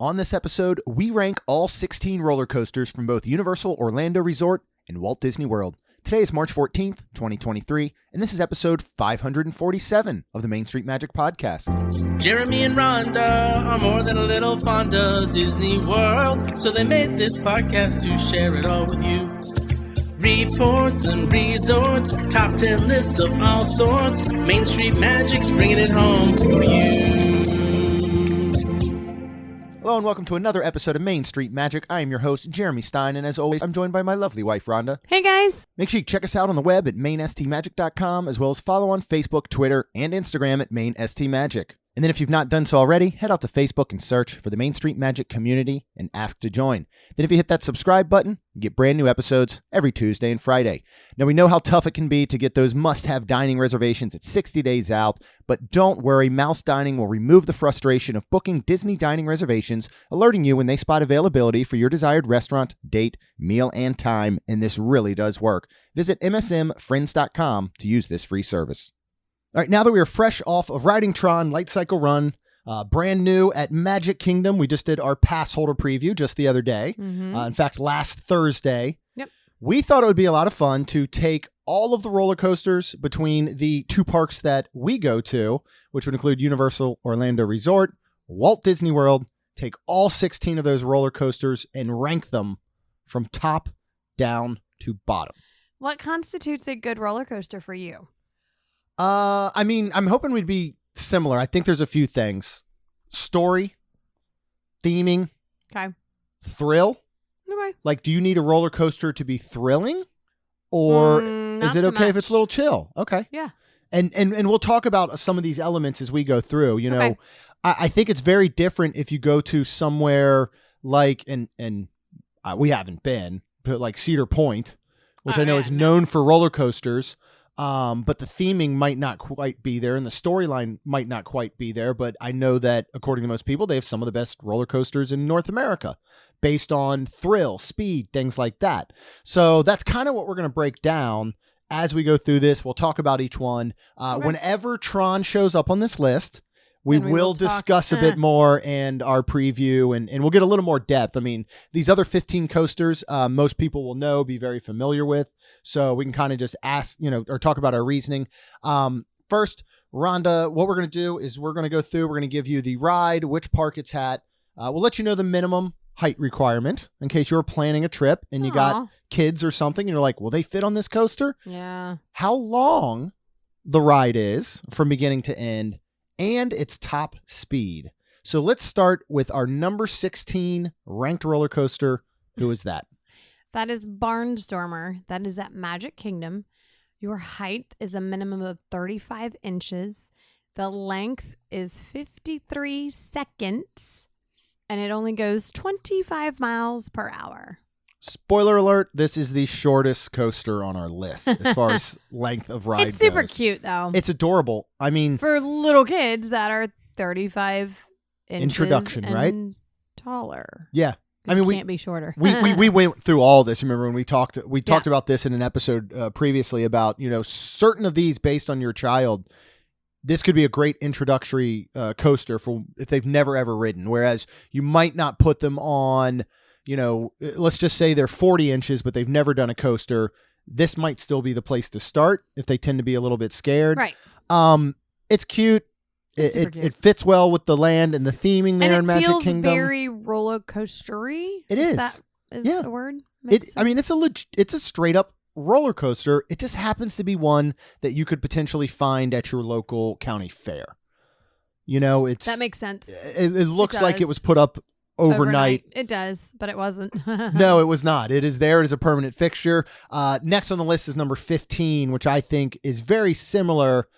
On this episode, we rank all 16 roller coasters from both Universal Orlando Resort and Walt Disney World. Today is March 14th, 2023, and this is episode 547 of the Main Street Magic Podcast. Jeremy and Rhonda are more than a little fond of Disney World, so they made this podcast to share it all with you. Reports and resorts, top 10 lists of all sorts, Main Street Magic's bringing it home for you. Hello and welcome to another episode of Main Street Magic. I am your host, Jeremy Stein, and as always, I'm joined by my lovely wife, Rhonda. Hey, guys. Make sure you check us out on the web at mainstmagic.com, as well as follow on Facebook, Twitter, and Instagram at mainstmagic. And then if you've not done so already, head out to Facebook and search for the Main Street Magic community and ask to join. Then if you hit that subscribe button, you get brand new episodes every Tuesday and Friday. Now we know how tough it can be to get those must-have dining reservations at 60 days out, but don't worry, Mouse Dining will remove the frustration of booking Disney dining reservations, alerting you when they spot availability for your desired restaurant, date, meal, and time, and this really does work. Visit msmfriends.com to use this free service. All right, now that we are fresh off of riding TRON Light Cycle Run, brand new at Magic Kingdom, we just did our pass holder preview just the other day. In fact, last Thursday. Yep. We thought it would be a lot of fun to take all of the roller coasters between the two parks that we go to, which would include Universal Orlando Resort, Walt Disney World, take all 16 of those roller coasters and rank them from top down to bottom. What constitutes a good roller coaster for you? I mean, I'm hoping we'd be similar. I think there's a few things. Story, theming, Okay. thrill. Okay. Like, do you need a roller coaster to be thrilling? Or is it okay if it's a little chill? Okay. Yeah. And we'll talk about some of these elements as we go through. You know, Okay. I think it's very different if you go to somewhere like, and we haven't been, but like Cedar Point, which I know is known for roller coasters. But the theming might not quite be there and the storyline might not quite be there. But I know that according to most people, they have some of the best roller coasters in North America based on thrill, speed, things like that. So that's kind of what we're going to break down as we go through this. We'll talk about each one. Whenever TRON shows up on this list, we will discuss a bit more and our preview, and we'll get a little more depth. I mean, these other 15 coasters, most people will know, be very familiar with. So we can kind of just ask, or talk about our reasoning. First, Rhonda, what we're going to do is we're going to go through, we're going to give you the ride, which park it's at. We'll let you know the minimum height requirement in case you're planning a trip and you got kids or something. And you're like, will they fit on this coaster? Yeah. How long the ride is from beginning to end, and its top speed. So let's start with our number 16 ranked roller coaster. Who is that? That is Barnstormer. That is at Magic Kingdom. Your height is a minimum of 35 inches. The length is 53 seconds. And it only goes 25 miles per hour. Spoiler alert, this is the shortest coaster on our list as far as length of ride It's super goes. cute, though. It's adorable. I mean, for little kids that are 35 inches introduction, and right? Taller. Yeah. I mean, we can't be shorter. we went through all this. Remember when we talked about this in an episode previously about, certain of these based on your child. This could be a great introductory coaster for if they've never ever ridden. Whereas you might not put them on, let's just say they're 40 inches, but they've never done a coaster. This might still be the place to start if they tend to be a little bit scared. Right. It's cute. It fits well with the land and the theming there in Magic Kingdom. It feels very roller coastery. It is. That is a word. It's a straight up roller coaster. It just happens to be one that you could potentially find at your local county fair. That makes sense. It looks like it was put up overnight. It does, but it wasn't. No, it was not. It is there. It is a permanent fixture. Next on the list is number 15, which I think is very similar.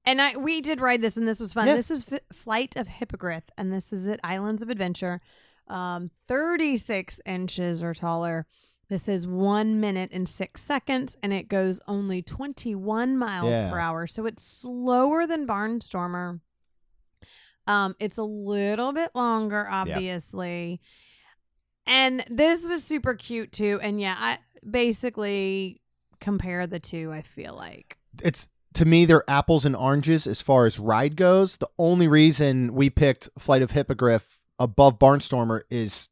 And we did ride this, and this was fun. Yeah. This is Flight of Hippogriff, and this is at Islands of Adventure. 36 inches or taller. This is 1 minute and 6 seconds, and it goes only 21 miles per hour. So it's slower than Barnstormer. It's a little bit longer, obviously. Yep. And this was super cute, too. And I basically compare the two, I feel like. To me, they're apples and oranges as far as ride goes. The only reason we picked Flight of Hippogriff above Barnstormer it's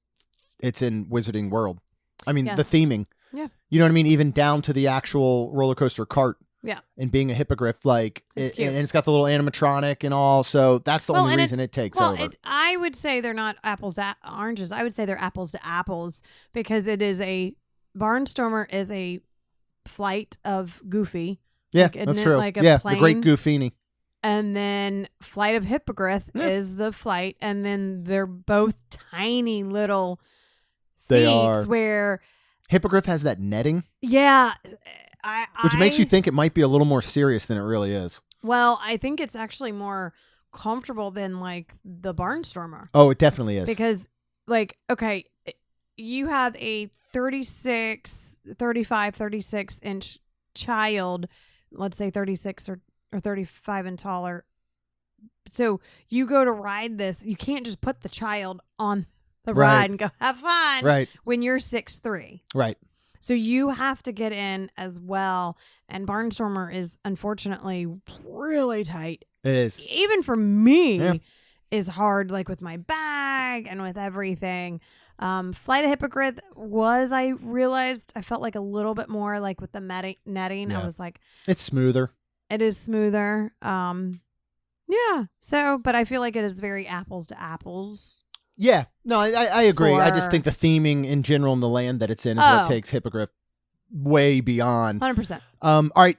in Wizarding World. I mean, the theming. Yeah. You know what I mean? Even down to the actual roller coaster cart. Yeah. And being a hippogriff, like, it's cute. And it's got the little animatronic and all. So that's the only reason it takes over. I would say they're not apples to oranges. I would say they're apples to apples because Barnstormer is a flight of Goofy. Yeah, that's true. Like a the plane? Great Goofini. And then Flight of Hippogriff is the flight. And then they're both tiny little seats where Hippogriff has that netting. Yeah. Which makes you think it might be a little more serious than it really is. Well, I think it's actually more comfortable than like the Barnstormer. Oh, it definitely is. Because like, okay, you have a 36 inch child, let's say 36 or 35 and taller. So you go to ride this, you can't just put the child on the ride and go have fun. Right. When you're 6'3". Right. So you have to get in as well. And Barnstormer is unfortunately really tight. It is. Even for me, is hard, like with my bag and with everything. Flight of Hippogriff I realized I felt like a little bit more like with the netting. Yeah. I was like, it's smoother. It is smoother. Yeah. So, but I feel like it is very apples to apples. Yeah, no, I agree. I just think the theming in general in the land that it's in is what takes Hippogriff way beyond. 100%. All right,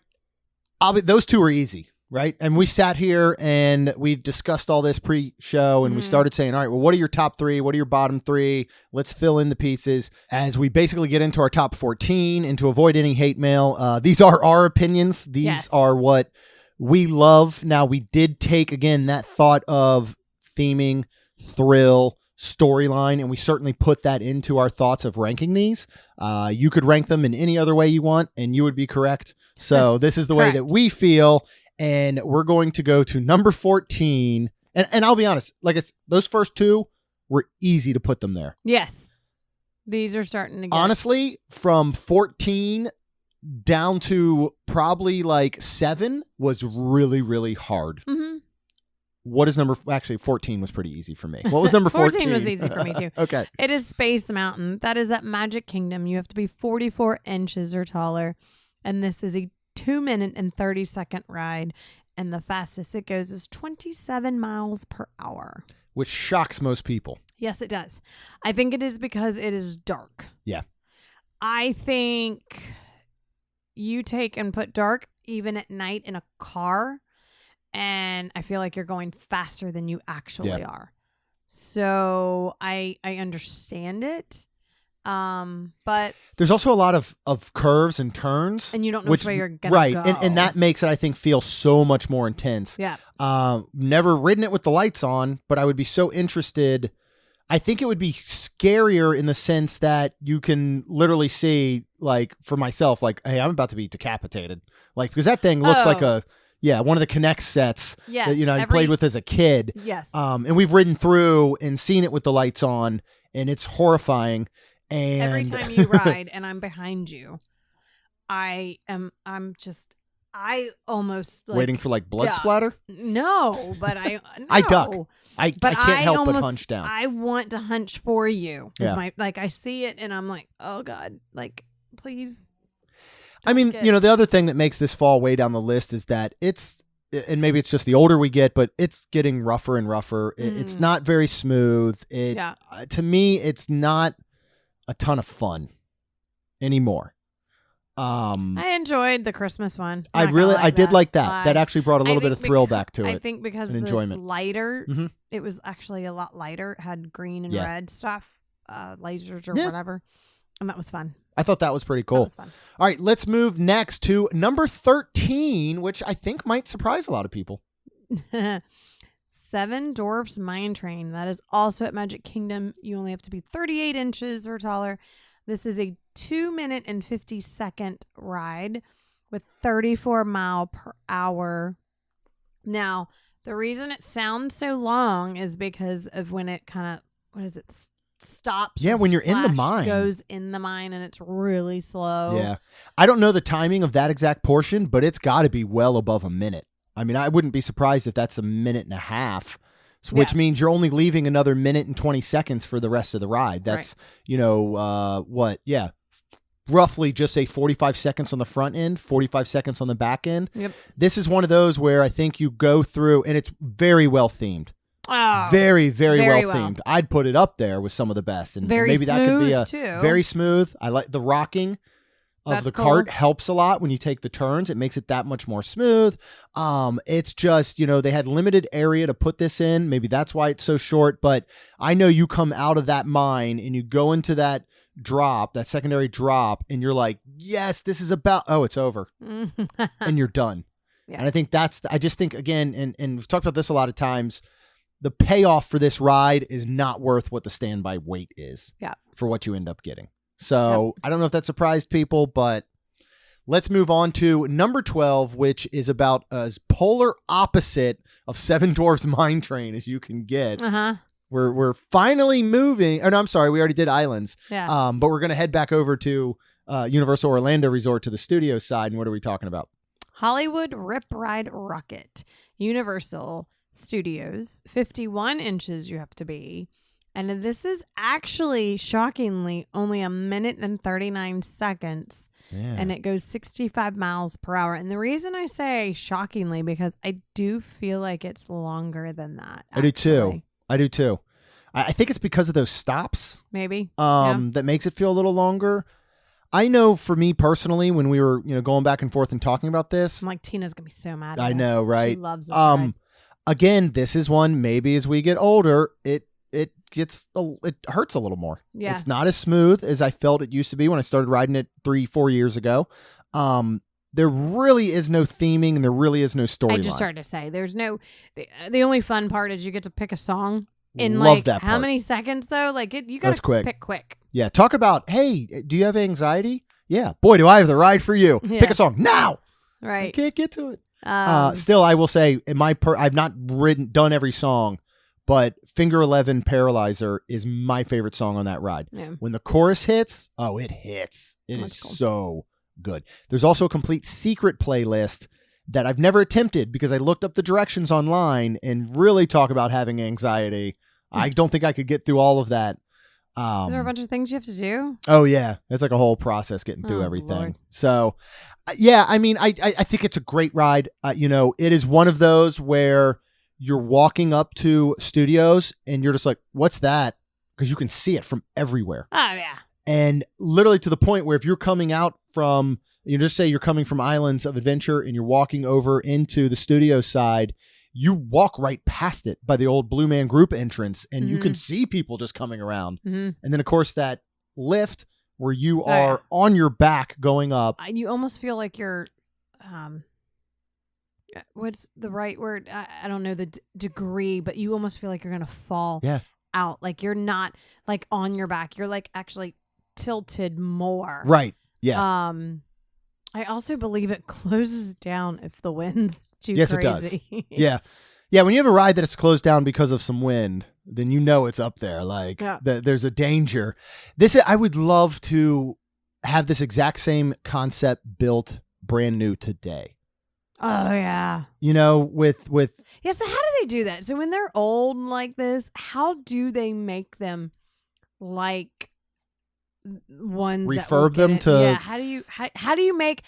those two are easy, right? And we sat here and we discussed all this pre-show and we started saying, all right, well, what are your top three? What are your bottom three? Let's fill in the pieces as we basically get into our top 14. And to avoid any hate mail, these are our opinions. These are what we love. Now, we did take, again, that thought of theming, thrill, storyline, and we certainly put that into our thoughts of ranking these. You could rank them in any other way you want, and you would be correct. So this is the way that we feel, and we're going to go to number 14. And I'll be honest, those first two were easy to put them there. Yes. These are starting to get... Honestly, from 14 down to probably like 7 was really, really hard. Mm-hmm. What is actually 14 was pretty easy for me. What was number 14? 14 was easy for me too. Okay. It is Space Mountain. That is at Magic Kingdom. You have to be 44 inches or taller. And this is a 2-minute and 30-second ride. And the fastest it goes is 27 miles per hour. Which shocks most people. Yes, it does. I think it is because it is dark. Yeah. I think you take and put dark even at night in a car, and I feel like you're going faster than you actually are. So I understand it. But there's also a lot of curves and turns. And you don't know which way you're going to go. And that makes it, I think, feel so much more intense. Yeah. Never ridden it with the lights on, but I would be so interested. I think it would be scarier in the sense that you can literally see, like, for myself, like, hey, I'm about to be decapitated. Like, because that thing looks like one of the Kinect sets that, I played with as a kid. Yes. And we've ridden through and seen it with the lights on, and it's horrifying. And every time you ride and I'm behind you, I almost like waiting for like blood splatter. No, but I duck. I can't help but hunch down. I want to hunch for you. Yeah. I see it and I'm like, oh God, like please. I mean, the other thing that makes this fall way down the list is that and maybe it's just the older we get, but it's getting rougher and rougher. It's not very smooth. To me, it's not a ton of fun anymore. I enjoyed the Christmas one. I did like that. That actually brought a little bit of thrill back to it. I think because the enjoyment. Lighter, it was actually a lot lighter. It had green and red stuff, lasers or whatever, and that was fun. I thought that was pretty cool. That was fun. All right, let's move next to number 13, which I think might surprise a lot of people. Seven Dwarfs Mine Train. That is also at Magic Kingdom. You only have to be 38 inches or taller. This is a 2-minute and 50-second ride with 34 mile per hour. Now, the reason it sounds so long is because of when it kind of, stops. Yeah, when you're in the mine. Goes in the mine and it's really slow. Yeah. I don't know the timing of that exact portion, but it's got to be well above a minute. I mean, I wouldn't be surprised if that's a minute and a half. which means you're only leaving another minute and 20 seconds for the rest of the ride. That's, roughly just say 45 seconds on the front end, 45 seconds on the back end. Yep. This is one of those where I think you go through, and it's very well themed. Oh, very, very well themed. I'd put it up there with some of the best. And very maybe that could be too. Very smooth. I like the rocking of the cart helps a lot when you take the turns. It makes it that much more smooth. It's just, they had limited area to put this in. Maybe that's why it's so short. But I know you come out of that mine and you go into that drop, that secondary drop, and you're like, yes, this is it's over. And you're done. Yeah. And I think I just think, again, and we've talked about this a lot of times, the payoff for this ride is not worth what the standby wait is for what you end up getting. So I don't know if that surprised people, but let's move on to number 12, which is about as polar opposite of Seven Dwarfs Mine Train as you can get. We're finally moving. Oh, no, I'm sorry. We already did Islands. Yeah. But we're going to head back over to Universal Orlando Resort to the studio side. And what are we talking about? Hollywood Rip Ride Rocket. Universal Studios, 51 inches you have to be. And this is actually, shockingly, only 1 minute and 39 seconds. Yeah. And it goes 65 miles per hour. And the reason I say shockingly, because I do feel like it's longer than that. Actually. I do too. I think it's because of those stops. Maybe. That makes it feel a little longer. I know for me personally, when we were, going back and forth and talking about this. I'm like, Tina's going to be so mad at I know, right? She loves this ride. Again, this is one, maybe as we get older, it hurts a little more. Yeah. It's not as smooth as I felt it used to be when I started riding it 3-4 years ago. There really is no theming and there really is no storyline. I just started to say there's no, the only fun part is you get to pick a song in Love that how part. many seconds though? Like you got to pick quick. Yeah. Talk about, hey, do you have anxiety? Yeah. Boy, do I have the ride for you. Yeah. Pick a song now. Right. I can't get to it. Still, I will say, I've not done every song, but Finger 11 Paralyzer is my favorite song on that ride. Yeah. When the chorus hits, it hits. That's cool. So good. There's also a complete secret playlist that I've never attempted because I looked up the directions online and really talk about having anxiety. I don't think I could get through all of that. Is there a bunch of things you have to do? Oh, yeah. It's like a whole process getting through everything. Lord. So, yeah, I mean, I think it's a great ride. It is one of those where you're walking up to studios and you're just like, what's that? Because you can see it from everywhere. Oh, yeah. And literally to the point where if you're coming out from, just say you're coming from Islands of Adventure and you're walking over into the studio side, you walk right past it by the old Blue Man Group entrance and you can see people just coming around. And then, of course, that lift where you are on your back going up. You almost feel like you're, what's the right word? I don't know the degree, but you almost feel like you're going to fall out. Like you're not like on your back. You're like actually tilted more. Right. Yeah. I also believe it closes down if the wind's too crazy. Yes, it does. Yeah. Yeah, when you have a ride that is closed down because of some wind, then it's up there. Like there's a danger. I would love to have this exact same concept built brand new today. Oh yeah. With yeah. So how do they do that? So when they're old like this, how do they make them like ones refurb them to? Yeah. How do you make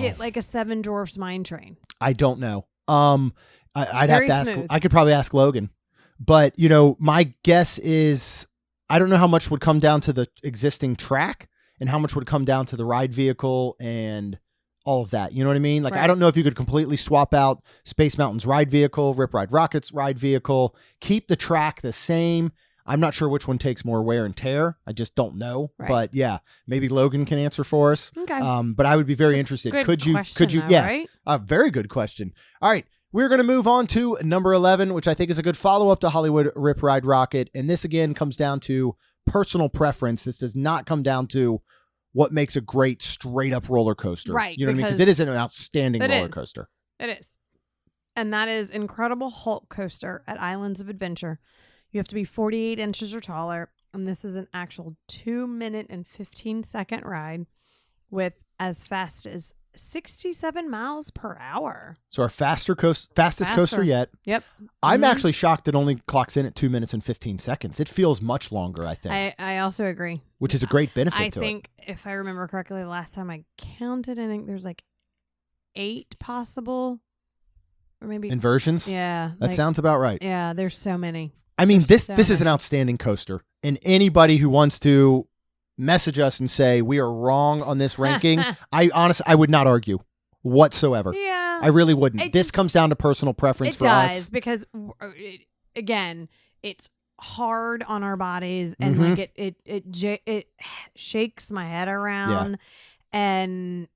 it like a Seven Dwarfs Mine Train? I don't know. I'd Very have to ask. smooth. I could probably ask Logan, but my guess is I don't know how much would come down to the existing track and how much would come down to the ride vehicle and all of that. You know what I mean? Like, right. I don't know if you could completely swap out Space Mountain's ride vehicle, Rip Ride Rocket's ride vehicle, keep the track the same. I'm not sure which one takes more wear and tear. I just don't know. Right. But yeah, maybe Logan can answer for us. Okay. But I would be very interested. Could you? Though, yeah. Right? A very good question. All right. We're going to move on to number 11, which I think is a good follow-up to Hollywood Rip Ride Rocket. And this, again, comes down to personal preference. This does not come down to what makes a great straight-up roller coaster. Right. You know what I mean? Because it is an outstanding roller coaster. It is. And that is Incredible Hulk Coaster at Islands of Adventure. You have to be 48 inches or taller. And this is an actual 2 minute and 15 second ride with as fast as 67 miles per hour. So our fastest coaster yet. Yep. I'm actually shocked it only clocks in at 2 minutes and 15 seconds. It feels much longer, I think. I also agree. Which is a great benefit I to think, if I remember correctly, the last time I counted, I think there's like 8 possible, or maybe inversions. Yeah, that sounds about right. Yeah, there's so many. I mean, this is an outstanding coaster, and anybody who wants to message us and say we are wrong on this ranking, I would not argue whatsoever. Yeah, I really wouldn't. This comes down to personal preference for us. It does, because again, it's hard on our bodies, and like it shakes my head around, and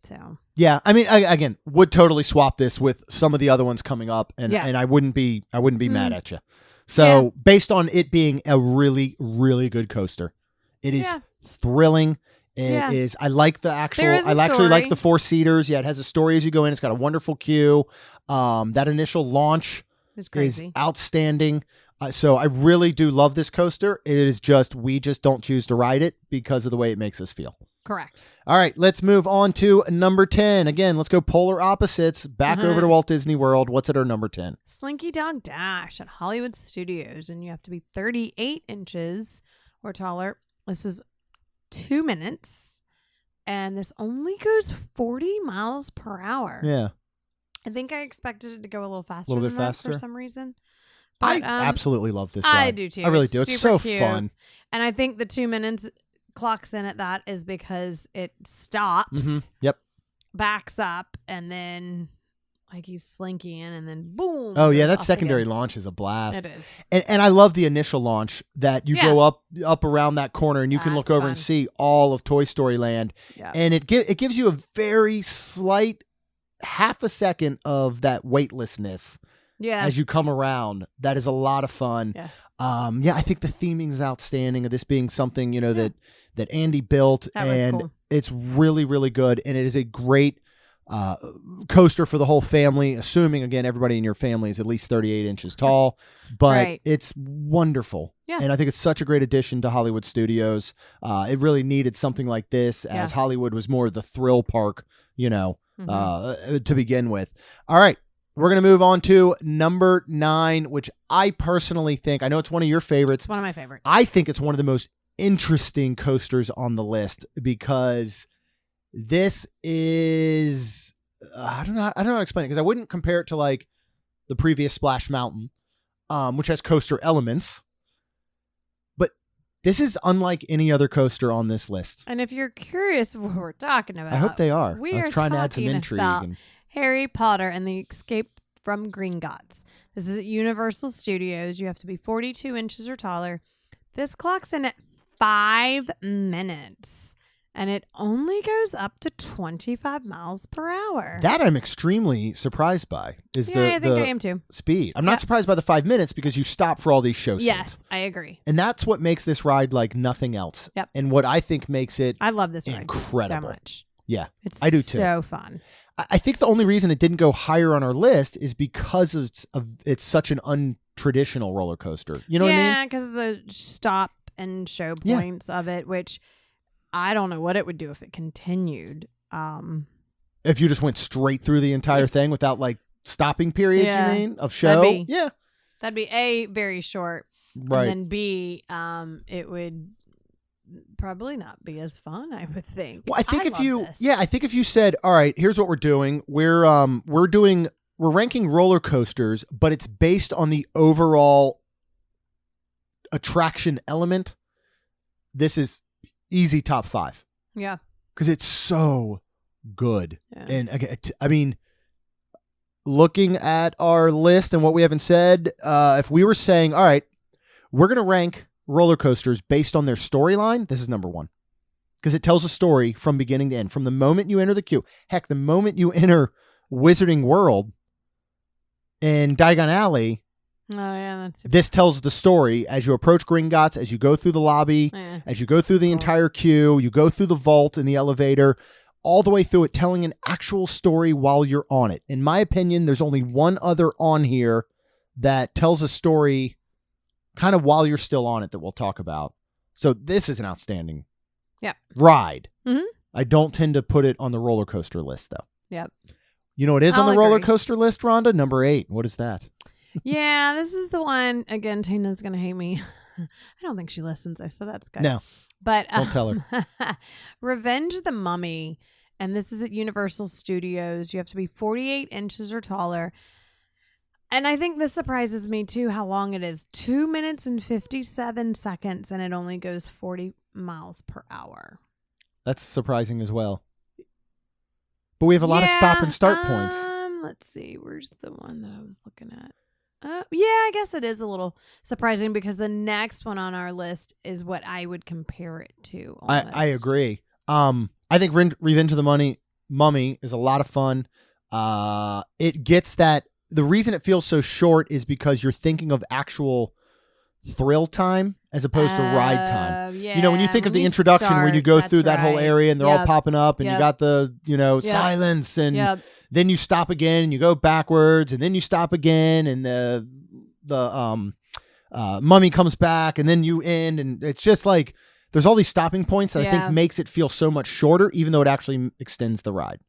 so yeah, I mean, again, would totally swap this with some of the other ones coming up, and I wouldn't be mad at you. So based on it being a really, really good coaster, it is thrilling. It is. I like the actual. I actually like the 4-seaters. Yeah, it has a story as you go in. It's got a wonderful queue. That initial launch is outstanding. So I really do love this coaster. It is just we just don't choose to ride it because of the way it makes us feel. Correct. All right, let's move on to number 10. Again, let's go polar opposites. Back over to Walt Disney World. What's at our number 10? Slinky Dog Dash at Hollywood Studios, and you have to be 38 inches or taller. This is 2 minutes, and this only goes 40 miles per hour. Yeah. I think I expected it to go a little faster. A little bit faster for some reason. But, I absolutely love this ride. I do too. I really do. It's so cute. fun. And I think the 2 minutes clocks in at that is because it stops. Yep. Backs up, and then like you slinky in, and then boom. Oh yeah, that secondary launch is a blast. It is. And I love the initial launch that you go up around that corner, and you can look over and see all of Toy Story Land. Yeah. And it gives you a very slight half a second of that weightlessness. Yeah. As you come around, that is a lot of fun. Yeah. I think the theming is outstanding. Of this being something that Andy built, and cool. It's really, really good, and it is a great coaster for the whole family. Assuming again everybody in your family is at least 38 inches tall, but it's wonderful. Yeah. And I think it's such a great addition to Hollywood Studios. It really needed something like this, as Hollywood was more of the thrill park, to begin with. All right. We're going to move on to number 9, which I personally think, I know it's one of your favorites. It's one of my favorites. I think it's one of the most interesting coasters on the list, because this is, I don't know how to explain it, because I wouldn't compare it to like the previous Splash Mountain, which has coaster elements. But this is unlike any other coaster on this list. And if you're curious what we're talking about, I hope they are. We I was are trying to add some talking intrigue. about Harry Potter and the Escape from Gringotts. This is at Universal Studios. You have to be 42 inches or taller. This clocks in at 5 minutes, and it only goes up to 25 miles per hour. That I'm extremely surprised by. I think I am too. Speed. I'm not surprised by the 5 minutes, because you stop for all these show scenes. Yes, I agree. And that's what makes this ride like nothing else. Yep. And what I think makes it I love this ride incredible. so much. Yeah, I do too. So fun. I think the only reason it didn't go higher on our list is because it's such an untraditional roller coaster. You know what I mean? Yeah, because of the stop and show points of it, which I don't know what it would do if it continued. If you just went straight through the entire thing without like stopping periods, you mean, of show? That'd be A, very short. Right. And then B, it would probably not be as fun, I would think. Well, I think if you said, all right, here's what we're doing. We're ranking roller coasters, but it's based on the overall attraction element. This is easy top 5. Yeah. Because it's so good. Yeah. And again, I mean, looking at our list and what we haven't said, if we were saying, all right, we're going to rank roller coasters based on their storyline, this is number 1, because it tells a story from beginning to end, from the moment you enter the queue. Heck, the moment you enter Wizarding World in Diagon Alley, this tells the story as you approach Gringotts, as you go through the lobby, as you go through the entire queue, you go through the vault and the elevator, all the way through it, telling an actual story while you're on it. In my opinion, there's only one other on here that tells a story kind of while you're still on it that we'll talk about. So this is an outstanding ride. I don't tend to put it on the roller coaster list, though. Yep. You know what is on I'll the roller agree. coaster list, Rhonda? Number 8. What is that? Yeah, this is the one. Again, Tina's going to hate me. I don't think she listens, so that's good. No. But Don't tell her. Revenge of the Mummy, and this is at Universal Studios. You have to be 48 inches or taller. And I think this surprises me, too, how long it is. 2 minutes and 57 seconds, and it only goes 40 miles per hour. That's surprising as well. But we have a lot of stop and start points. Let's see. Where's the one that I was looking at? Yeah, I guess it is a little surprising because the next one on our list is what I would compare it to. I agree. I think Revenge of the Mummy is a lot of fun. It gets that. The reason it feels so short is because you're thinking of actual thrill time as opposed to ride time. Yeah. You know, when you think of the introduction where you go through that whole area and they're all popping up and you got the, silence and then you stop again and you go backwards and then you stop again and the mummy comes back and then you end, and it's just like there's all these stopping points that I think makes it feel so much shorter, even though it actually extends the ride.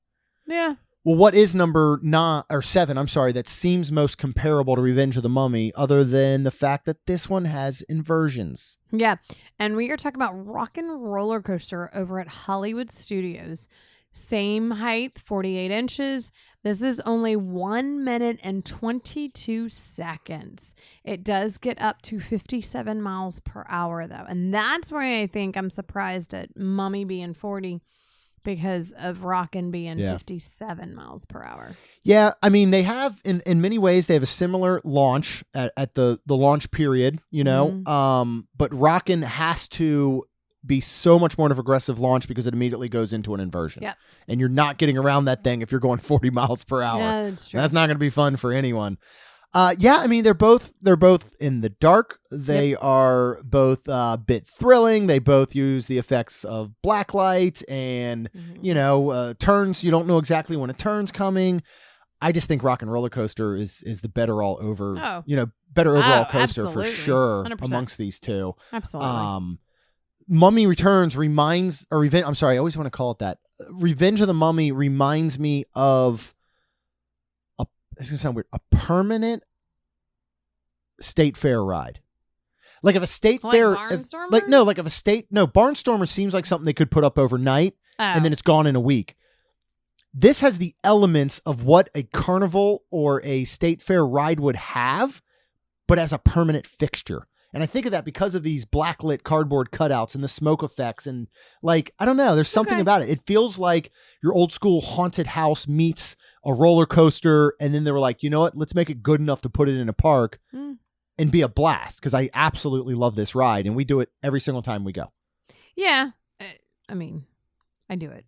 Yeah. Well, what is number 7? I'm sorry, that seems most comparable to Revenge of the Mummy, other than the fact that this one has inversions. Yeah, and we are talking about Rock and Roller Coaster over at Hollywood Studios. Same height, 48 inches. This is only 1 minute and 22 seconds. It does get up to 57 miles per hour, though. And that's why I think I'm surprised at Mummy being 40 because of Rockin' being 57 miles per hour. Yeah, I mean, they have, in many ways, they have a similar launch at the launch period, but Rockin' has to be so much more of an aggressive launch because it immediately goes into an inversion. Yep. And you're not getting around that thing if you're going 40 miles per hour. Yeah, that's true. That's not going to be fun for anyone. I mean, they're both in the dark. They are both a bit thrilling. They both use the effects of blacklight and, turns. You don't know exactly when a turn's coming. I just think Rock and Roller Coaster is the better overall coaster absolutely. for sure 100%. amongst these two. Absolutely. Mummy Returns I always want to call it that. Revenge of the Mummy reminds me of it's going to sound weird, a permanent state fair ride. Like if a state fair, Barnstormer seems like something they could put up overnight and then it's gone in a week. This has the elements of what a carnival or a state fair ride would have, but as a permanent fixture. And I think of that because of these blacklit cardboard cutouts and the smoke effects. And I don't know, there's something about it. It feels like your old school haunted house meets a roller coaster. And then they were like, you know what? Let's make it good enough to put it in a park and be a blast. Because I absolutely love this ride. And we do it every single time we go. Yeah. I mean, I do it.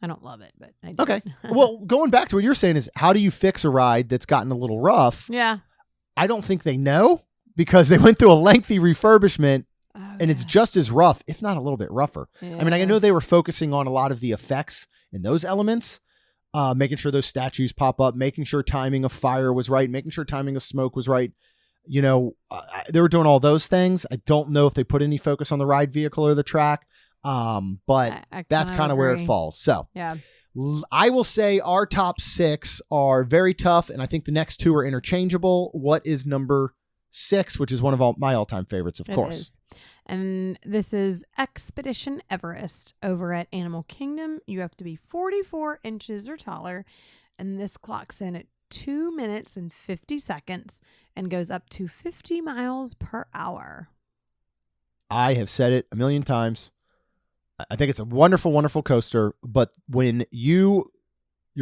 I don't love it, but I do. Okay. Well, going back to what you're saying is, how do you fix a ride that's gotten a little rough? Yeah. I don't think they know. Because they went through a lengthy refurbishment and it's just as rough, if not a little bit rougher. Yeah. I mean, I know they were focusing on a lot of the effects in those elements, making sure those statues pop up, making sure timing of fire was right, making sure timing of smoke was right. They were doing all those things. I don't know if they put any focus on the ride vehicle or the track, but that's kind of where it falls. So yeah. I will say our top 6 are very tough, and I think the next 2 are interchangeable. What is number 6, which is one of my all-time favorites, of course. Is. And this is Expedition Everest over at Animal Kingdom. You have to be 44 inches or taller, and this clocks in at 2 minutes and 50 seconds and goes up to 50 miles per hour. I have said it a million times. I think it's a wonderful, wonderful coaster, but when you're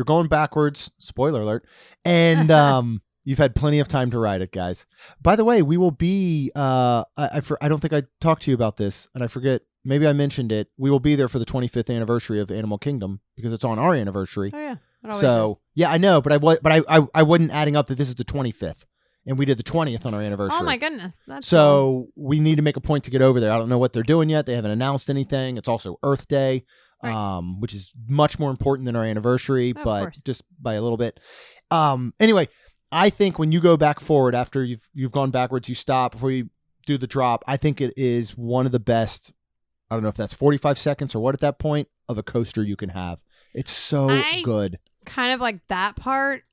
going backwards, spoiler alert, and you've had plenty of time to ride it, guys. By the way, we will be, I don't think I talked to you about this, and I forget, maybe I mentioned it. We will be there for the 25th anniversary of Animal Kingdom because it's on our anniversary. Oh, yeah. So, yeah, I know, but I wasn't adding up that this is the 25th, and we did the 20th on our anniversary. Oh, my goodness. That's so cool. We need to make a point to get over there. I don't know what they're doing yet. They haven't announced anything. It's also Earth Day, which is much more important than our anniversary, but just by a little bit. Anyway, I think when you go back forward after you've gone backwards, you stop before you do the drop. I think it is one of the best I don't know if that's 45 seconds or what at that point of a coaster you can have. It's so good. Kind of like that part,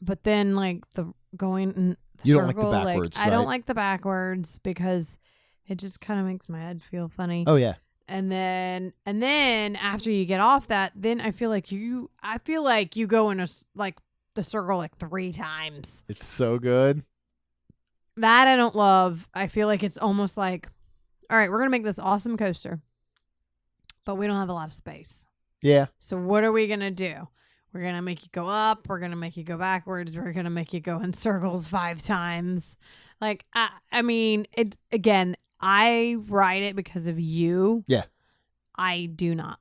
but then like the going in the You circle, don't like the backwards, I don't right? like the backwards because it just kind of makes my head feel funny. Oh yeah. And then after you get off that, then I feel like you go in the circle like 3 times. It's so good. That I don't love. I feel like it's almost like, all right, we're going to make this awesome coaster, but we don't have a lot of space. Yeah. So what are we going to do? We're going to make you go up. We're going to make you go backwards. We're going to make you go in circles 5 times. Like, I mean, it again, I ride it because of you. Yeah. I do not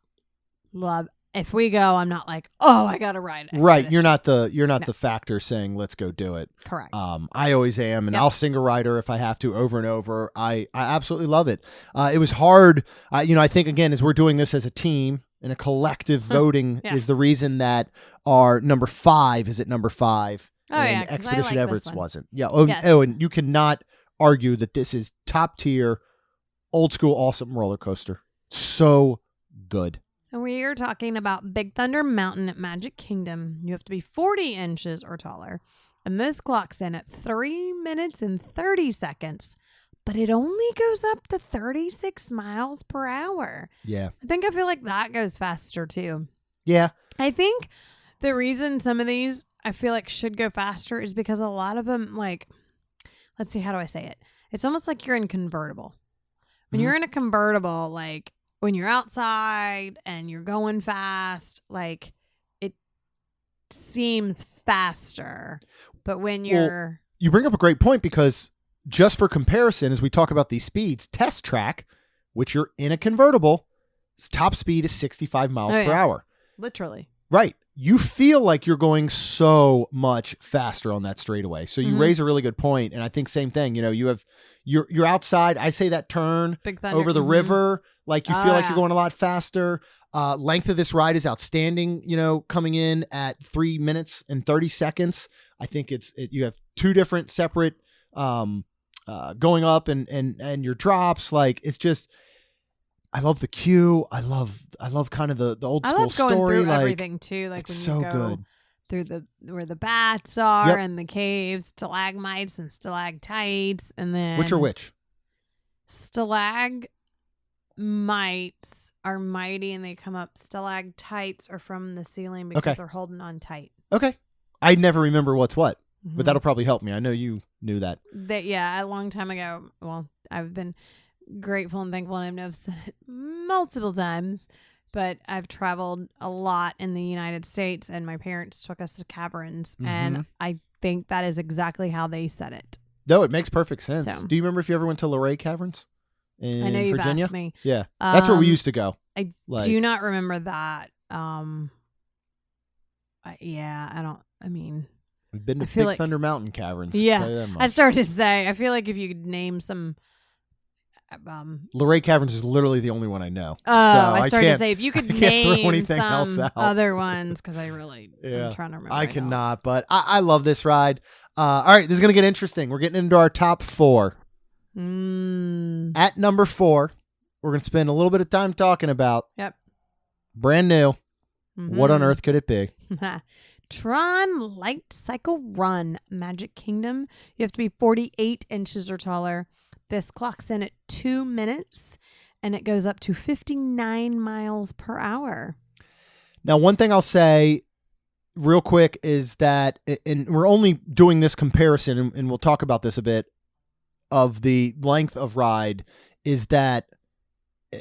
love. If we go, I'm not like, oh, I gotta ride it. Right. You're not the factor saying let's go do it. Correct. I always am, and I'll sing a rider if I have to over and over. I absolutely love it. It was hard. I think again, as we're doing this as a team and a collective voting is the reason that our number 5 is at number 5. Oh and yeah, 'cause Expedition I like Everett's this one. wasn't. Yeah. Oh, Yes. And you cannot argue that this is top tier, old school, awesome roller coaster. So good. And we are talking about Big Thunder Mountain at Magic Kingdom. You have to be 40 inches or taller. And this clocks in at 3 minutes and 30 seconds. But it only goes up to 36 miles per hour. Yeah. I feel like that goes faster too. Yeah. I think the reason some of these I feel like should go faster is because a lot of them, like, let's see, how do I say it? It's almost like you're in convertible. When you're in a convertible, like, when you're outside and you're going fast, like, it seems faster. But when you're... You bring up a great point because just for comparison, as we talk about these speeds, Test Track, which you're in a convertible, its top speed is 65 miles per hour. Literally. Right. You feel like you're going so much faster on that straightaway. So you raise a really good point. And I think same thing, you're outside. I say that turn Big Thunder, over the river. Like you feel like you're going a lot faster. Length of this ride is outstanding, coming in at 3 minutes and 30 seconds. I think you have 2 different separate, going up and your drops. Like it's just, I love the queue. I love kind of the old school story. I love going through like, everything too. Like when so you go good. through where the bats are and the caves, stalagmites and stalactites, and then Which are which? Stalagmites are mighty and they come up. Stalactites are from the ceiling because they're holding on tight. Okay. I never remember what's what, but that'll probably help me. I know you knew that. A long time ago. Well, I've been grateful and thankful, and I know I've said it multiple times, but I've traveled a lot in the United States, and my parents took us to caverns, and I think that is exactly how they said it. No, it makes perfect sense. So. Do you remember if you ever went to Luray Caverns in I know you've Virginia? asked me. Yeah, that's where we used to go. I do not remember that. We've been to I feel Big like- Thunder Mountain Caverns. Yeah, Tell you that I much. started to say, I feel like if you could name some. Luray Caverns is literally the only one I know. Oh, I started to can't- say if you could I can't throw name anything else some out. other ones, because I really Yeah. I'm trying to remember. I right now. cannot, but I love this ride. All right, this is going to get interesting. We're getting into our top 4. At number 4, we're going to spend a little bit of time talking about brand new. What on earth could it be? TRON Light Cycle Run, Magic Kingdom. You have to be 48 inches or taller. This clocks in at 2 minutes, and it goes up to 59 miles per hour. Now, one thing I'll say real quick is that, and we're only doing this comparison, and we'll talk about this a bit, of the length of ride, is that,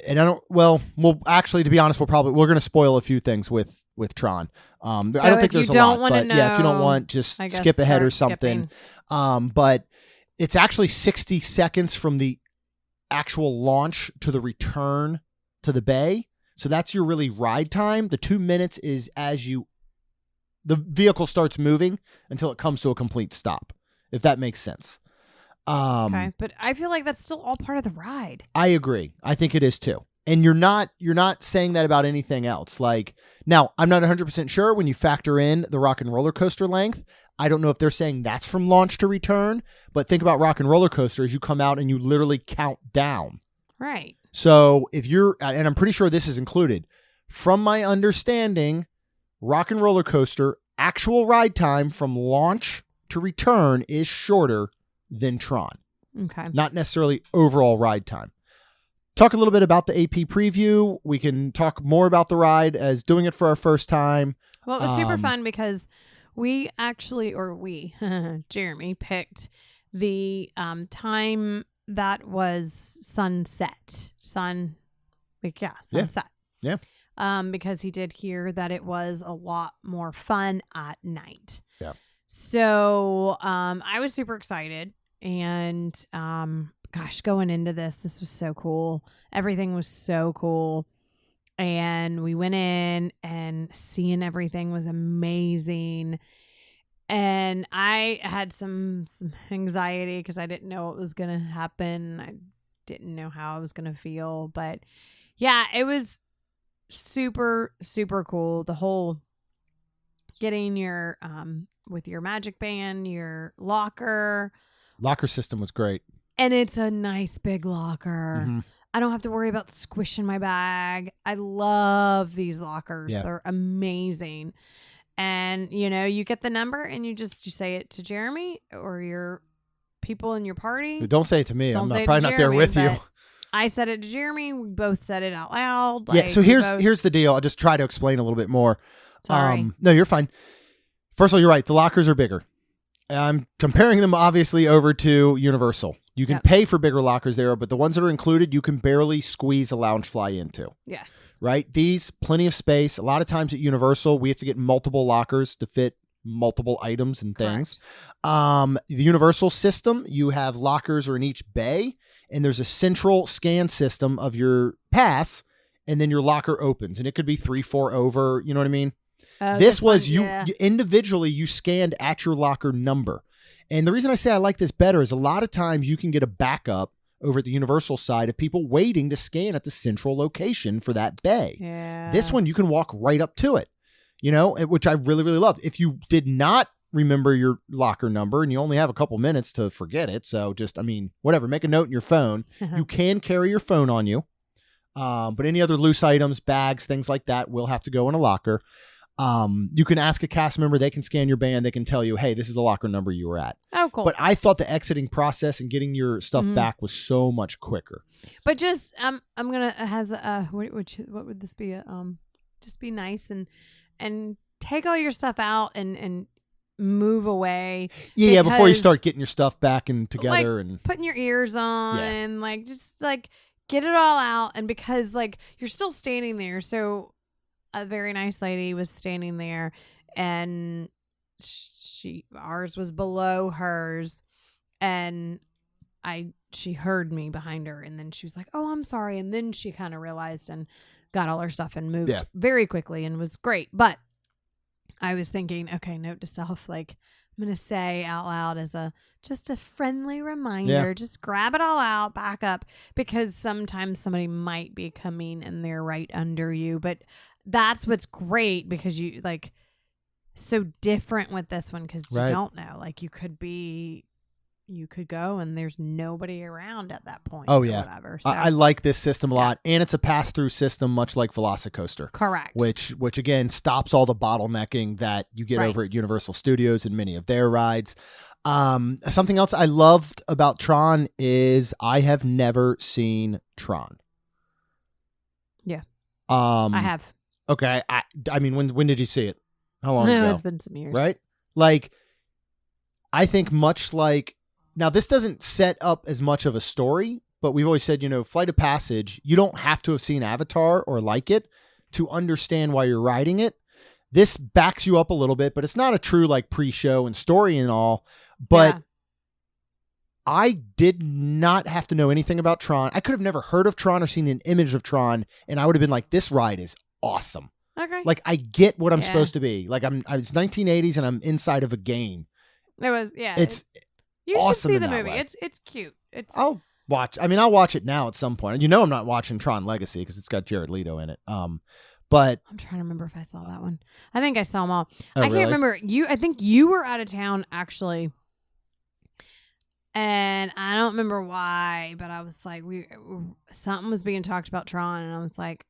and we'll actually, to be honest, we're going to spoil a few things with TRON. I don't think there's a lot, but if you don't want, just skip ahead or something. But it's actually 60 seconds from the actual launch to the return to the bay. So that's your really ride time. The 2 minutes is the vehicle starts moving until it comes to a complete stop, if that makes sense. Okay, but I feel like that's still all part of the ride. I agree. I think it is too. And you're not saying that about anything else. Like, now, I'm not 100% sure when you factor in the Rock and Roller Coaster length. I don't know if they're saying that's from launch to return, but think about Rock and Roller Coaster as you come out and you literally count down. Right. So if you're, and I'm pretty sure this is included, from my understanding, Rock and Roller Coaster actual ride time from launch to return is shorter than Tron. Okay. Not necessarily overall ride time. Talk a little bit about the AP preview. We can talk more about the ride as doing it for our first time. Well, it was super fun because we actually, Jeremy picked the time that was sunset. Sunset. Yeah. Because he did hear that it was a lot more fun at night. Yeah. So I was super excited. And going into this was so cool. Everything was so cool. And we went in and seeing everything was amazing. And I had some anxiety because I didn't know what was going to happen. I didn't know how I was going to feel. But yeah, it was super, super cool. The whole getting your, with your magic band, your locker System was great. And it's a nice big locker. Mm-hmm. I don't have to worry about squishing my bag. I love these lockers. Yeah. They're amazing. And, you get the number and you say it to Jeremy or your people in your party. Don't say it to me. Don't I'm say it probably to not there Jeremy, with you. but I said it to Jeremy. We both said it out loud. Yeah, so here's the deal. I'll just try to explain a little bit more. Sorry. No, you're fine. First of all, you're right. The lockers are bigger. I'm comparing them obviously over to Universal. You can pay for bigger lockers there, but the ones that are included, you can barely squeeze a Loungefly into. Yes. Right? These, plenty of space. A lot of times at Universal, we have to get multiple lockers to fit multiple items and things. The Universal system, you have lockers are in each bay, and there's a central scan system of your pass, and then your locker opens, and it could be 3-4 over. You know what I mean? This was you individually, you scanned at your locker number. And the reason I say I like this better is a lot of times you can get a backup over at the Universal side of people waiting to scan at the central location for that bay. Yeah. This one, you can walk right up to it, which I really, really loved. If you did not remember your locker number and you only have a couple minutes to forget it, so whatever, make a note in your phone. You can carry your phone on you. But any other loose items, bags, things like that will have to go in a locker. You can ask a cast member, they can scan your band, they can tell you, hey, this is the locker number you were at. Oh, cool. But I thought the exiting process and getting your stuff back was so much quicker. But just I'm gonna what would this be? Just be nice and take all your stuff out and move away. Yeah, before you start getting your stuff back and together and putting your ears on, just get it all out. And because you're still standing there, so a very nice lady was standing there, and ours was below hers, and she heard me behind her, and then she was like, "Oh, I'm sorry," and then she kind of realized and got all her stuff and moved very quickly and was great. But I was thinking, okay, note to self, I'm gonna say out loud as just a friendly reminder, just grab it all out, back up, because sometimes somebody might be coming and they're right under you. But that's what's great, because you so different with this one, because you don't know, you could go and there's nobody around at that point. Oh yeah, whatever. So, I like this system a lot, and it's a pass-through system, much like Velocicoaster. Correct. Which again stops all the bottlenecking that you get over at Universal Studios and many of their rides. Something else I loved about Tron is I have never seen Tron. Yeah. I have. Okay. I mean, when did you see it? How long ago? It's been some years. Right? I think much like, now this doesn't set up as much of a story, but we've always said, Flight of Passage, you don't have to have seen Avatar or like it to understand why you're riding it. This backs you up a little bit, but it's not a true pre-show and story and all. But I did not have to know anything about Tron. I could have never heard of Tron or seen an image of Tron, and I would have been like, this ride is awesome. Okay. I get what I'm supposed to be. It's 1980s and I'm inside of a game. It was, It's you awesome should see in the that movie. way. It's cute. I'll watch it now at some point. I'm not watching Tron Legacy because it's got Jared Leto in it. But I'm trying to remember if I saw that one. I think I saw them all. Oh, I can't remember. I think you were out of town actually. And I don't remember why, but I was like, something was being talked about Tron, and I was like,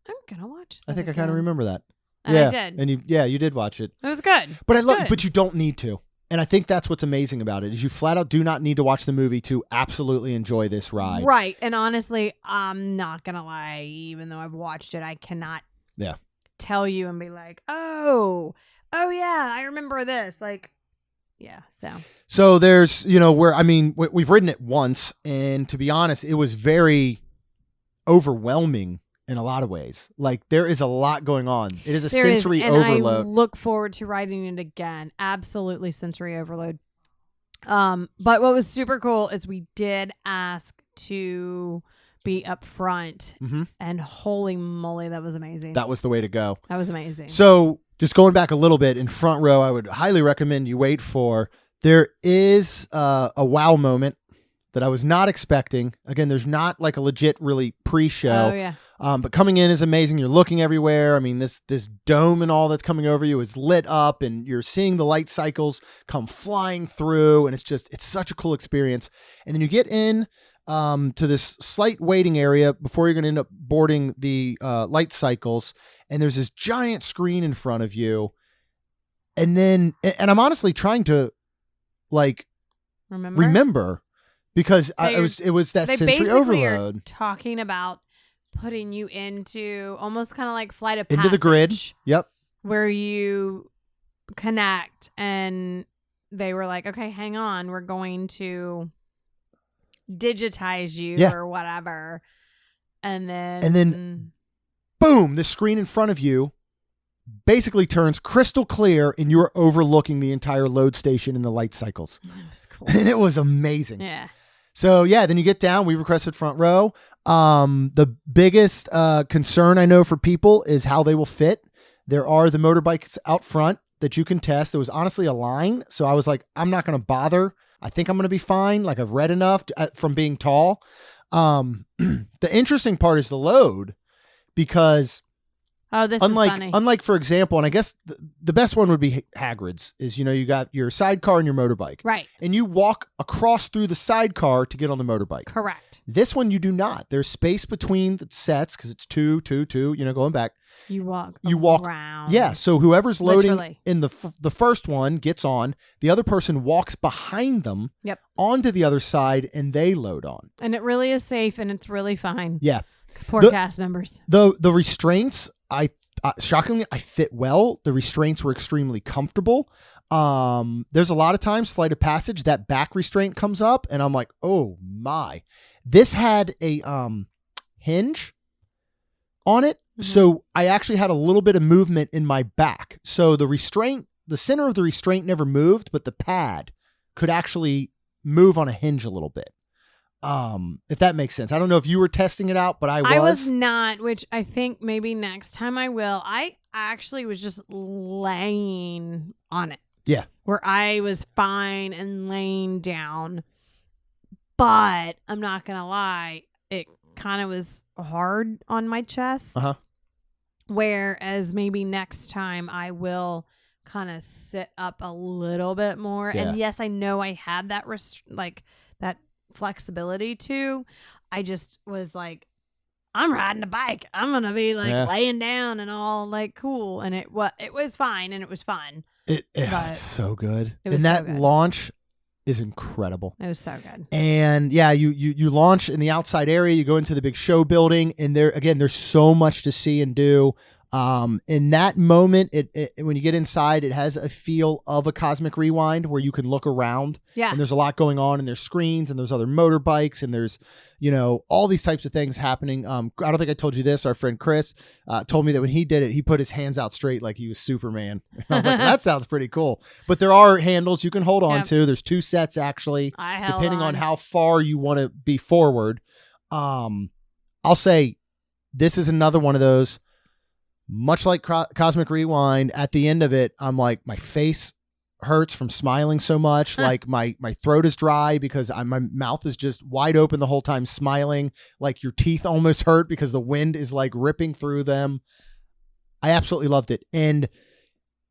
I'm gonna watch that. I think I kind of remember that. And yeah, I did. And you did watch it. It was good. But It was good. but you don't need to. And I think that's what's amazing about it is you flat out do not need to watch the movie to absolutely enjoy this ride. Right. And honestly, I'm not gonna lie, even though I've watched it, I cannot tell you and be like, oh yeah, I remember this. Like, yeah, so there's, we've ridden it once, and to be honest, it was very overwhelming in a lot of ways. Like, there is a lot going on. It is a sensory overload. I look forward to riding it again. Absolutely sensory overload. But what was super cool is we did ask to be up front, and holy moly, that was amazing. That was the way to go. That was amazing. So just going back a little bit, in front row, I would highly recommend you wait for. There is a wow moment that I was not expecting. Again, there's not like a legit really pre-show. Oh, yeah. But coming in is amazing. You're looking everywhere. I mean, this dome and all that's coming over you is lit up, and you're seeing the light cycles come flying through, and it's such a cool experience. And then you get in to this slight waiting area before you're going to end up boarding the light cycles, and there's this giant screen in front of you. And I'm honestly trying to like remember because it was that sensory overload. Are talking about putting you into almost kind of like Flight of Passage. Into the grid. Yep. Where you connect, and they were like, okay, hang on, we're going to digitize you or whatever. And then boom, the screen in front of you basically turns crystal clear, and you're overlooking the entire load station and the light cycles. That was cool. And it was amazing. Yeah. So then you get down. We requested front row. The biggest concern I know for people is how they will fit. There are the motorbikes out front that you can test. There was honestly a line, so I was like, I'm not going to bother. I think I'm going to be fine. Like, I've read enough from being tall. The interesting part is the load, because this is funny. Unlike, for example, and I guess the best one would be Hagrid's, is, you got your sidecar and your motorbike. Right. And you walk across through the sidecar to get on the motorbike. Correct. This one you do not. There's space between the sets because it's two, going back. You walk around. Yeah, so whoever's loading Literally. in the first one gets on, the other person walks behind them onto the other side, and they load on. And it really is safe, and it's really fine. Yeah. Poor cast members. The restraints, shockingly, I fit well. The restraints were extremely comfortable. There's a lot of times, Flight of Passage, that back restraint comes up, and I'm like, oh my. This had a hinge on it, so I actually had a little bit of movement in my back. So the center of the restraint never moved, but the pad could actually move on a hinge a little bit. If that makes sense. I don't know if you were testing it out, but I was not, which I think maybe next time I will. I actually was just laying on it. Yeah. Where I was fine and laying down. But I'm not going to lie, it kind of was hard on my chest. Uh-huh. Whereas maybe next time I will kind of sit up a little bit more. Yeah. And yes, I know I had that that flexibility too. I just was like, I'm riding a bike. I'm gonna be like laying down and all like cool. And it was fine, and it was fun. It was so good. It was and that so good. launch is incredible. It was so good. And you launch in the outside area. You go into the big show building, and there's so much to see and do. In that moment, it when you get inside, it has a feel of a Cosmic Rewind where you can look around. Yeah. And there's a lot going on, and there's screens, and there's other motorbikes, and there's, all these types of things happening. I don't think I told you this. Our friend Chris told me that when he did it, he put his hands out straight like he was Superman. And I was like, that sounds pretty cool. But there are handles you can hold on to. There's 2 sets actually, depending on how far you want to be forward. I'll say this is another one of those. Much like Cosmic Rewind, at the end of it, I'm like, my face hurts from smiling so much. Like my throat is dry because my mouth is just wide open the whole time smiling. Like your teeth almost hurt because the wind is like ripping through them. I absolutely loved it. And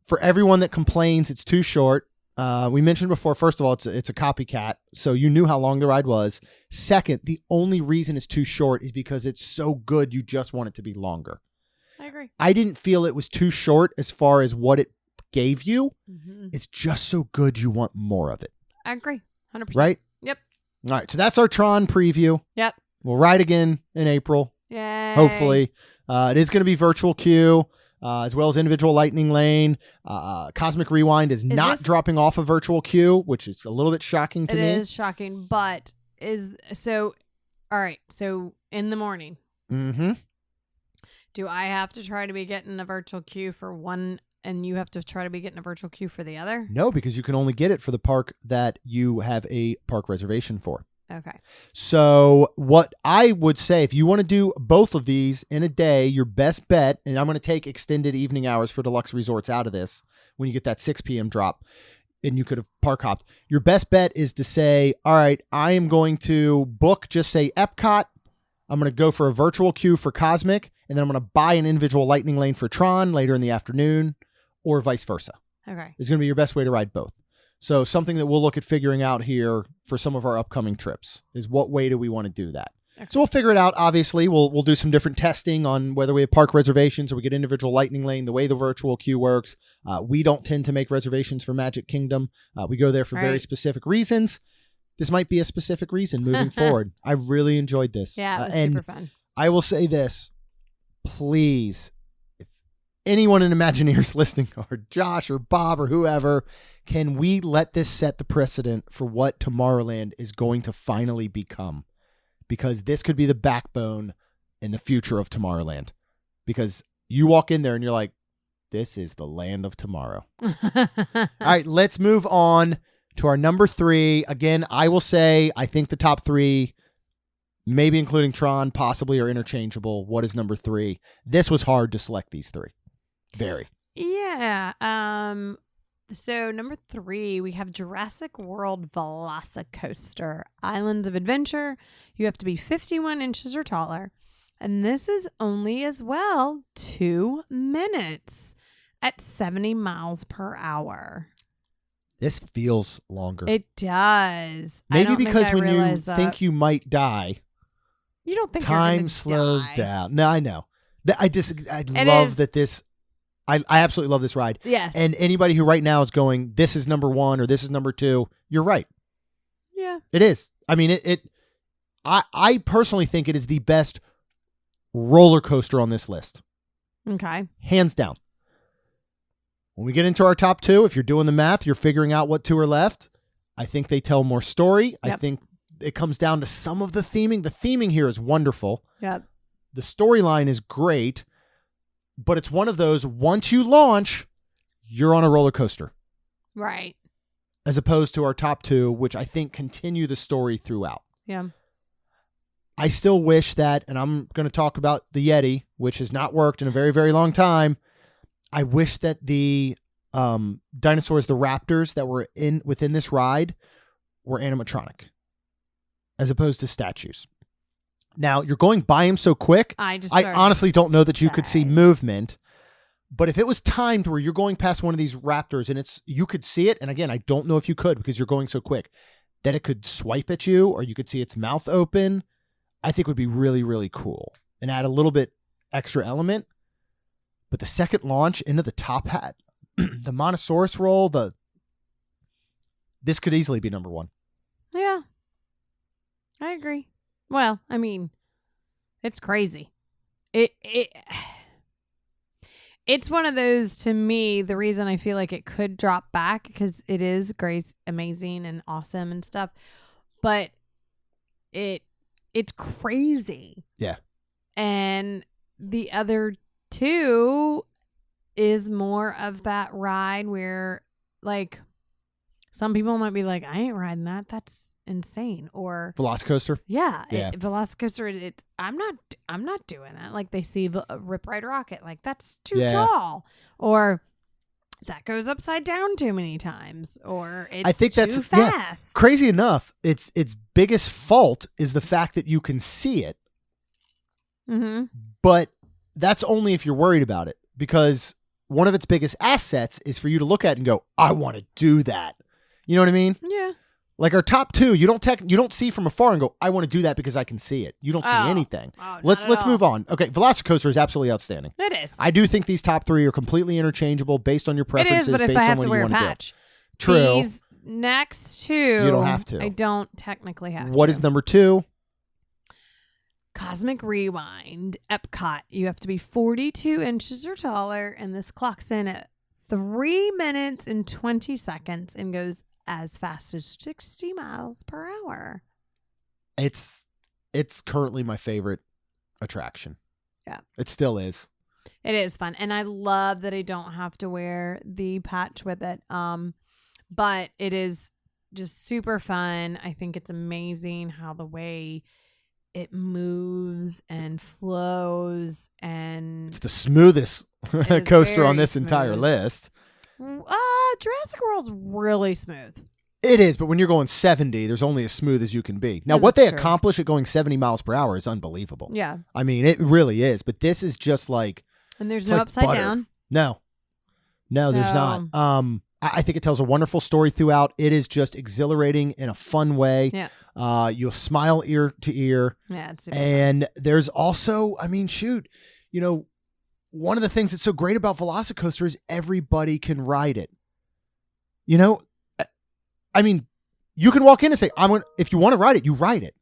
for everyone that complains it's too short, We mentioned before, first of all, it's a copycat, so you knew how long the ride was. Second, the only reason it's too short is because it's so good you just want it to be longer. I agree. I didn't feel it was too short as far as what it gave you. Mm-hmm. It's just so good you want more of it. I agree. 100%. Right? Yep. All right, so that's our TRON preview. Yep. We'll ride again in April, Yay. hopefully. It is going to be virtual queue. As well as individual lightning lane. Cosmic Rewind is not dropping off a virtual queue, which is a little bit shocking to me. It is shocking, but all right. So in the morning, do I have to try to be getting a virtual queue for one, and you have to try to be getting a virtual queue for the other? No, because you can only get it for the park that you have a park reservation for. Okay. So what I would say, if you want to do both of these in a day, your best bet, and I'm going to take extended evening hours for deluxe resorts out of this when you get that 6 p.m. drop, and you could have park hopped. Your best bet is to say, all right, I am going to book, just say Epcot. I'm going to go for a virtual queue for Cosmic, and then I'm going to buy an individual lightning lane for TRON later in the afternoon, or vice versa. Okay. It's going to be your best way to ride both. So something that we'll look at figuring out here for some of our upcoming trips is what way do we want to do that? Okay. So we'll figure it out. Obviously, we'll do some different testing on whether we have park reservations or we get individual lightning lane, the way the virtual queue works. We don't tend to make reservations for Magic Kingdom. We go there for very specific reasons. This might be a specific reason moving forward. I really enjoyed this. Yeah, it was super fun. I will say this, please, if anyone in Imagineers listening, or Josh or Bob or whoever, can we let this set the precedent for what Tomorrowland is going to finally become? Because this could be the backbone in the future of Tomorrowland. Because you walk in there and you're like, this is the land of tomorrow. All right, let's move on to our number 3. Again, I will say, I think the top 3, maybe including TRON, possibly are interchangeable. What is number 3? This was hard to select these 3. Very. Yeah. So number 3, we have Jurassic World Velocicoaster, Islands of Adventure. You have to be 51 inches or taller. And this is only as well 2 minutes at 70 miles per hour. This feels longer. It does. Maybe because when you think you might die, you don't think time slows down. No, I know. I love that this. I absolutely love this ride. Yes. And anybody who right now is going, this is number 1 or this is number 2, you're right. Yeah. It is. I mean, I personally think it is the best roller coaster on this list. Okay. Hands down. When we get into our top 2, if you're doing the math, you're figuring out what 2 are left. I think they tell more story. Yep. I think it comes down to some of the theming. The theming here is wonderful. Yep. The storyline is great. But it's one of those, once you launch, you're on a roller coaster. Right. As opposed to our top 2, which I think continue the story throughout. Yeah. I still wish that, and I'm going to talk about the Yeti, which has not worked in a very, very long time. I wish that the dinosaurs, the raptors that were within this ride were animatronic as opposed to statues. Now, you're going by them so quick, I honestly don't know that you could see movement. But if it was timed where you're going past one of these raptors and you could see it, and again, I don't know if you could because you're going so quick, that it could swipe at you or you could see its mouth open, I think would be really, really cool and add a little bit extra element. But the second launch into the top hat, the Montosaurus roll, this could easily be number 1. Yeah, I agree. Well, I mean, it's crazy. It's one of those, to me, the reason I feel like it could drop back, because it is great, amazing and awesome and stuff, but it's crazy. Yeah. And the other 2 is more of that ride where, like, some people might be like, I ain't riding that. That's insane. Or Velocicoaster. Yeah. Velocicoaster. I'm not doing that. Like, they see Rip Ride Rocket. Like, that's too tall. Or that goes upside down too many times. Or it's too fast. Yeah, crazy enough, its biggest fault is the fact that you can see it. Mm-hmm. But that's only if you're worried about it. Because one of its biggest assets is for you to look at and go, I want to do that. You know what I mean? Yeah. Like our top two, you don't see from afar and go, I want to do that because I can see it. You don't see anything. Let's move on. Okay, Velocicoaster is absolutely outstanding. It is. I do think these top three are completely interchangeable based on your preferences. It is, but if based I have on to what wear you a want to do. patch, True. These next two, You don't have to. I don't technically have to. What is number 2? Cosmic Rewind, Epcot. You have to be 42 inches or taller, and this clocks in at 3 minutes and 20 seconds and goes as fast as 60 miles per hour. It's currently my favorite attraction. Yeah. It still is. It is fun, and I love that I don't have to wear the patch with it. But it is just super fun. I think it's amazing how the way it moves and flows, and It's the smoothest is coaster on very this entire smooth. list. Jurassic World's really smooth. It is, but when you're going 70, there's only as smooth as you can be. Now, Yeah, what they that's true. accomplish at going 70 miles per hour is unbelievable. Yeah, I mean, it really is. But this is just like and there's It's no like upside butter. down. no, there's not. I think it tells a wonderful story throughout. It is just exhilarating in a fun way. Yeah, You'll smile ear to ear. yeah, it's super fun. And there's also, I mean, shoot, one of the things that's so great about Velocicoaster is everybody can ride it. I mean, you can walk in and say, if you want to ride it, you ride it.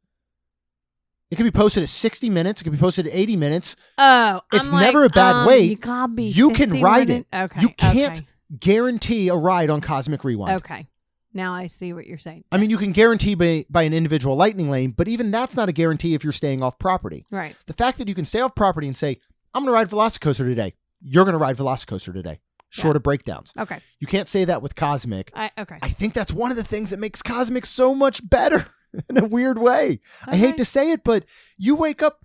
It can be posted at 60 minutes. It can be posted at 80 minutes. Oh, It's I'm never like, a bad wait. You gotta be. You can 50 ride minutes. it. Okay, You can't okay. guarantee a ride on Cosmic Rewind. Okay, now I see what you're saying. I mean, you can guarantee by an individual lightning lane, but even that's not a guarantee if you're staying off property. Right. The fact that you can stay off property and say, I'm going to ride Velocicoaster today. You're going to ride Velocicoaster today. Short of breakdowns. Okay. You can't say that with Cosmic. Okay. I think that's one of the things that makes Cosmic so much better in a weird way. I hate to say it, but you wake up,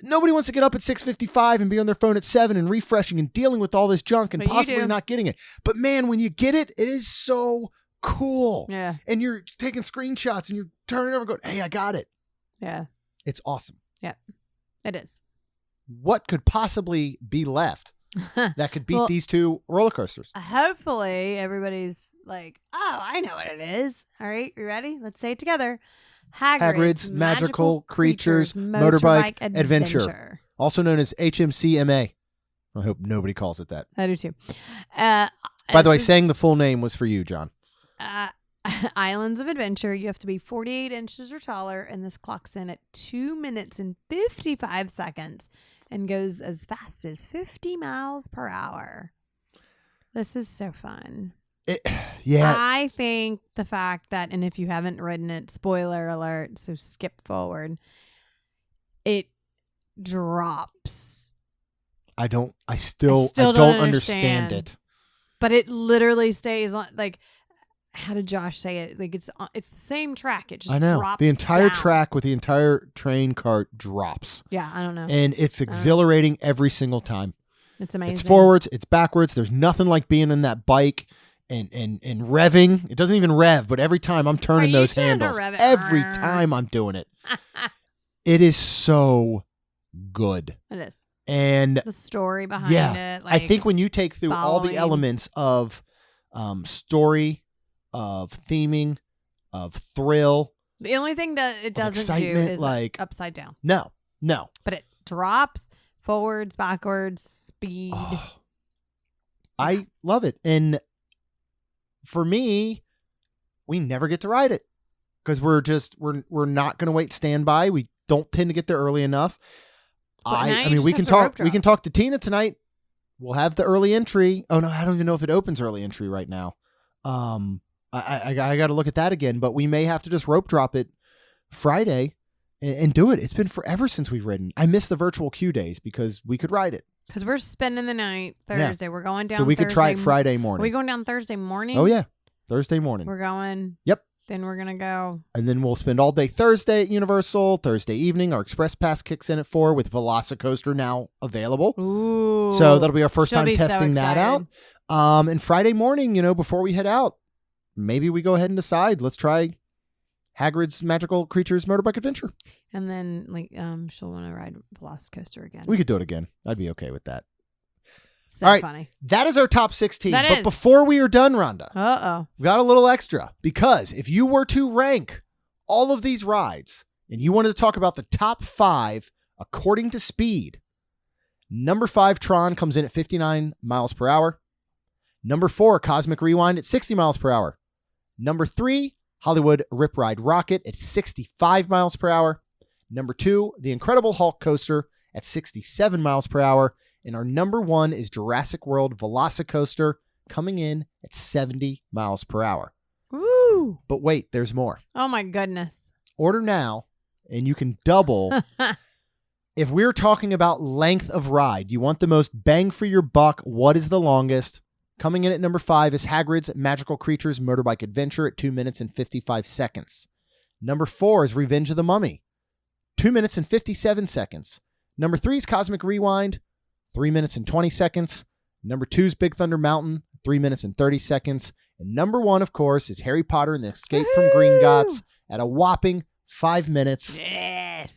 nobody wants to get up at 6:55 and be on their phone at 7 and refreshing and dealing with all this junk and But you possibly do. not getting it. But man, when you get it, it is so cool. Yeah. And you're taking screenshots and you're turning over going, hey, I got it. Yeah. It's awesome. It is. What could possibly be left that could beat Well, these two roller coasters? Hopefully everybody's like, oh, I know what it is. All right, you ready? Let's say it together. Hagrid's Magical Creatures Motorbike Adventure. Also known as HMCMA. I hope nobody calls it that. I do too. By the way, saying the full name was for you, John. Islands of Adventure. You have to be 48 inches or taller, and this clocks in at 2 minutes and 55 seconds and goes as fast as 50 miles per hour. This is so fun. Yeah. I think the fact that, and if you haven't ridden it, spoiler alert, so skip forward, it drops. I still don't understand it. But it literally stays on, like, how did Josh say it? Like, it's the same track. It just drops the entire down. track with the entire train cart drops. Yeah, I don't know. And it's exhilarating every single time. It's amazing. It's forwards, it's backwards. There's nothing like being in that bike and revving. It doesn't even rev, but every time I'm turning those handles, every time I'm doing it, it is so good. It is. And The story behind it. Like, I think when you take through all the following. elements of story, of theming, of thrill, the only thing that it doesn't do excitement, is like- upside down. no. But it drops forwards, backwards, speed. Oh, I love it. And for me, we never get to ride it because we're not going to wait standby. We don't tend to get there early enough. But now I you mean, just we have can to rope talk. We can talk to Tina tonight. We'll have the early entry. Oh no, I don't even know if it opens early entry right now. I got to look at that again. But we may have to just rope drop it Friday and do it. It's been forever since we've ridden. I miss the virtual queue days because we could ride it. Because we're spending the night Thursday. We're going down So we could try it Thursday Friday Are morning. we going down Thursday morning? Oh yeah, Thursday morning. We're going. Yep. Then we're going to go. And then we'll spend all day Thursday at Universal. Thursday evening, our Express Pass kicks in at 4 with Velocicoaster now available. Ooh. So that'll be our first She'll time be so testing that out. And Friday morning, before we head out, maybe we go ahead and decide. Let's try Hagrid's Magical Creatures Motorbike Adventure. And then, she'll want to ride Velocicoaster again. We could do it again. I'd be okay with that. So All right. funny. That is our top 16. That But is. before we are done, Rhonda, Uh-oh. we got a little extra because if you were to rank all of these rides and you wanted to talk about the top 5 according to speed, number 5, TRON, comes in at 59 miles per hour. Number 4, Cosmic Rewind at 60 miles per hour. Number 3, Hollywood Rip Ride Rocket at 65 miles per hour. Number 2, the Incredible Hulk Coaster at 67 miles per hour. And our number 1 is Jurassic World Velocicoaster, coming in at 70 miles per hour. Woo. But wait, there's more. Oh, my goodness. Order now, and you can double. If we're talking about length of ride, you want the most bang for your buck, what is the longest? Coming in at number 5 is Hagrid's Magical Creatures Motorbike Adventure at 2 minutes and 55 seconds. Number 4 is Revenge of the Mummy, 2 minutes and 57 seconds. Number 3 is Cosmic Rewind, 3 minutes and 20 seconds. Number 2 is Big Thunder Mountain, 3 minutes and 30 seconds. And number 1, of course, is Harry Potter and the Escape from Gringotts at a whopping 5 minutes. Yes.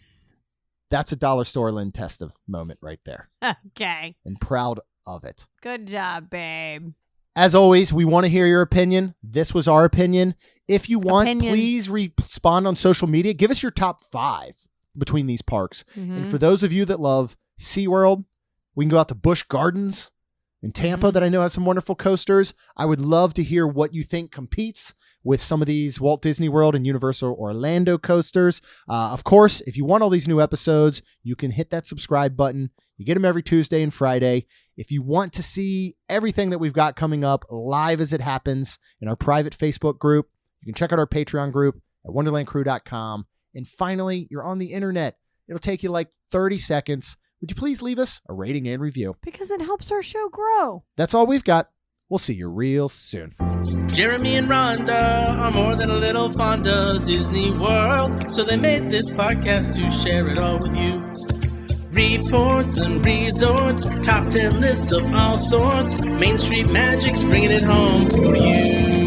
That's a dollar store Lynn Testa moment right there. Okay. And proud of it. Good job, babe. As always, we want to hear your opinion. This was our opinion. If you want, Opinion. please respond on social media. Give us your top 5 between these parks. And for those of you that love SeaWorld, we can go out to Busch Gardens in Tampa that I know has some wonderful coasters. I would love to hear what you think competes with some of these Walt Disney World and Universal Orlando coasters. Of course, if you want all these new episodes, you can hit that subscribe button. You get them every Tuesday and Friday. If you want to see everything that we've got coming up live as it happens in our private Facebook group, you can check out our Patreon group at wonderlandcrew.com. And finally, you're on the internet. It'll take you like 30 seconds. Would you please leave us a rating and review? Because it helps our show grow. That's all we've got. We'll see you real soon. Jeremy and Rhonda are more than a little fond of Disney World, so they made this podcast to share it all with you. Reports and resorts, top 10 lists of all sorts, Main Street Magic's bringing it home for you.